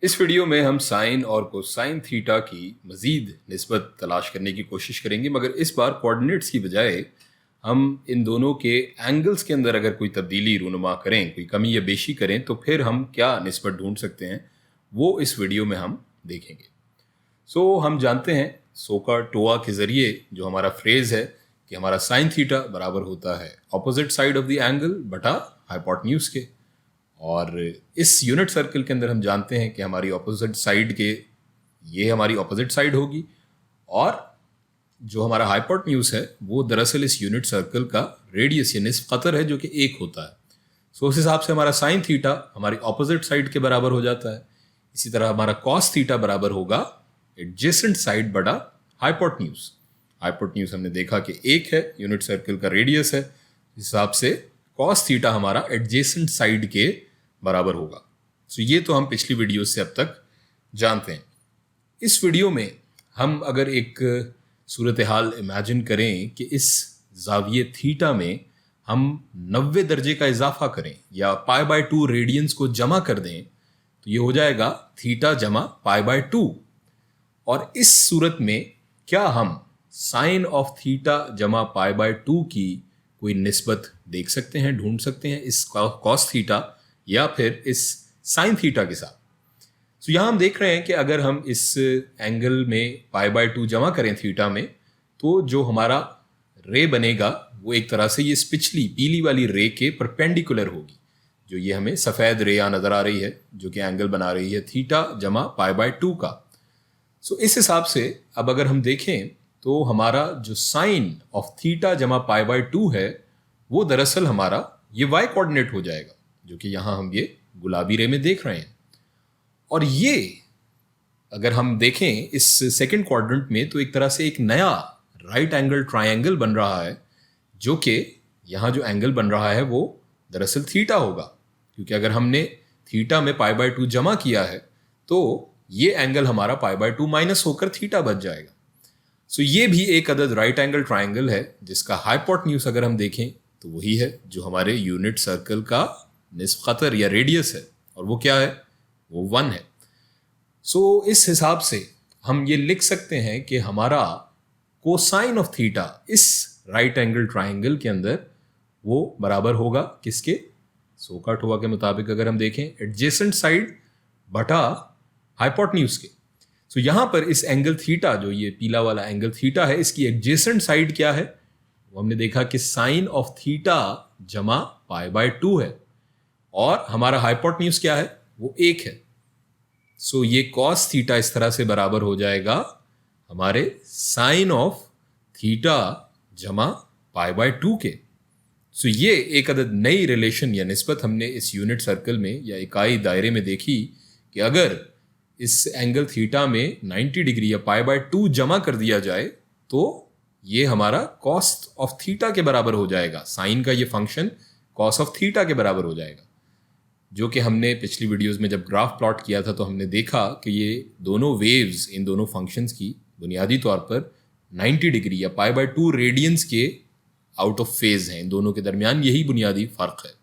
इस वीडियो में हम साइन और कोसाइन थीटा की मज़ीद निस्बत तलाश करने की कोशिश करेंगे, मगर इस बार कोऑर्डिनेट्स की बजाय हम इन दोनों के एंगल्स के अंदर अगर कोई तब्दीली रूनुमा करें, कोई कमी या बेशी करें, तो फिर हम क्या निस्बत ढूंढ सकते हैं वो इस वीडियो में हम देखेंगे। हम जानते हैं सो का टोआ के ज़रिए जो हमारा फ्रेज़ है कि हमारा साइन थीटा बराबर होता है opposite side of the angle बटा हाइपोटेन्यूज के। और इस यूनिट सर्कल के अंदर हम जानते हैं कि हमारी ऑपोजिट साइड के ये हमारी ऑपोजिट साइड होगी, और जो हमारा हाइपोटेन्यूज है वो दरअसल इस यूनिट सर्कल का रेडियस या निस्फ कतर है जो कि 1 होता है। उस हिसाब से हमारा साइन थीटा हमारी ऑपोजिट साइड के बराबर हो जाता है। इसी तरह हमारा कॉस थीटा बराबर होगा एडजेसेंट साइड बटा हाइपोटेन्यूज। हाइपोटेन्यूज हमने देखा कि 1 है, यूनिट सर्कल का रेडियस है, इस हिसाब से कॉस थीटा हमारा एडजेसेंट साइड के बराबर होगा। ये तो हम पिछली वीडियो से अब तक जानते हैं। इस वीडियो में हम अगर एक सूरत हाल इमेजिन करें कि इस जाविये थीटा में हम 90 दर्जे का इजाफा करें या π/2 रेडियंस को जमा कर दें, तो ये हो जाएगा थीटा जमा π/2। और इस सूरत में क्या हम साइन ऑफ थीटा जमा π/2 की कोई निस्बत देख सकते हैं, ढूंढ सकते हैं इस कॉस थीटा या फिर इस साइन थीटा के साथ। यहाँ हम देख रहे हैं कि अगर हम इस एंगल में π/2 जमा करें थीटा में, तो जो हमारा रे बनेगा वो एक तरह से ये पिछली पीली वाली रे के परपेंडिकुलर होगी, जो ये हमें सफ़ेद रे यहाँ नज़र आ रही है जो कि एंगल बना रही है थीटा जमा π/2 का। इस हिसाब से अब अगर हम देखें तो हमारा जो साइन ऑफ थीटा जमा π/2 है वो दरअसल हमारा ये y कोऑर्डिनेट हो जाएगा, जो कि यहाँ हम ये गुलाबी रे में देख रहे हैं। और ये अगर हम देखें इस सेकंड क्वाड्रेंट में, तो एक तरह से एक नया राइट एंगल ट्रायंगल बन रहा है, जो कि यहाँ जो एंगल बन रहा है वो दरअसल थीटा होगा, क्योंकि अगर हमने थीटा में π/2 जमा किया है तो ये एंगल हमारा π/2 माइनस होकर थीटा बच जाएगा। ये भी एक अदद राइट एंगल ट्रायंगल है जिसका हाइपोटेन्यूज अगर हम देखें तो वही है जो हमारे यूनिट सर्कल का निस्फ कतर या रेडियस है, और वो क्या है, वो 1 है। इस हिसाब से हम ये लिख सकते हैं कि हमारा कोसाइन ऑफ थीटा इस राइट एंगल ट्रायंगल के अंदर वो बराबर होगा किसके, सो का टोआ के मुताबिक अगर हम देखें एडजेसेंट साइड बटा हाइपोटेन्यूज के। यहाँ पर इस एंगल थीटा, जो ये पीला वाला एंगल थीटा है, इसकी एडजेसेंट साइड क्या है, वो हमने देखा कि साइन ऑफ थीटा जमा π/2 है, और हमारा हाइपोटेन्यूज क्या है, वो 1 है। ये कॉस थीटा इस तरह से बराबर हो जाएगा हमारे साइन ऑफ थीटा जमा π/2 के। ये एक अदद नई रिलेशन या निस्बत हमने इस यूनिट सर्कल में या इकाई दायरे में देखी कि अगर इस एंगल थीटा में 90 डिग्री या π/2 जमा कर दिया जाए तो ये हमारा कॉस ऑफ थीटा के बराबर हो जाएगा, साइन का ये फंक्शन कॉस ऑफ थीटा के बराबर हो जाएगा, जो कि हमने पिछली वीडियोस में जब ग्राफ प्लॉट किया था तो हमने देखा कि ये दोनों वेव्स इन दोनों फंक्शंस की बुनियादी तौर पर 90 डिग्री या π/2 रेडियंस के आउट ऑफ फेज हैं। इन दोनों के दरमियान यही बुनियादी फ़र्क है।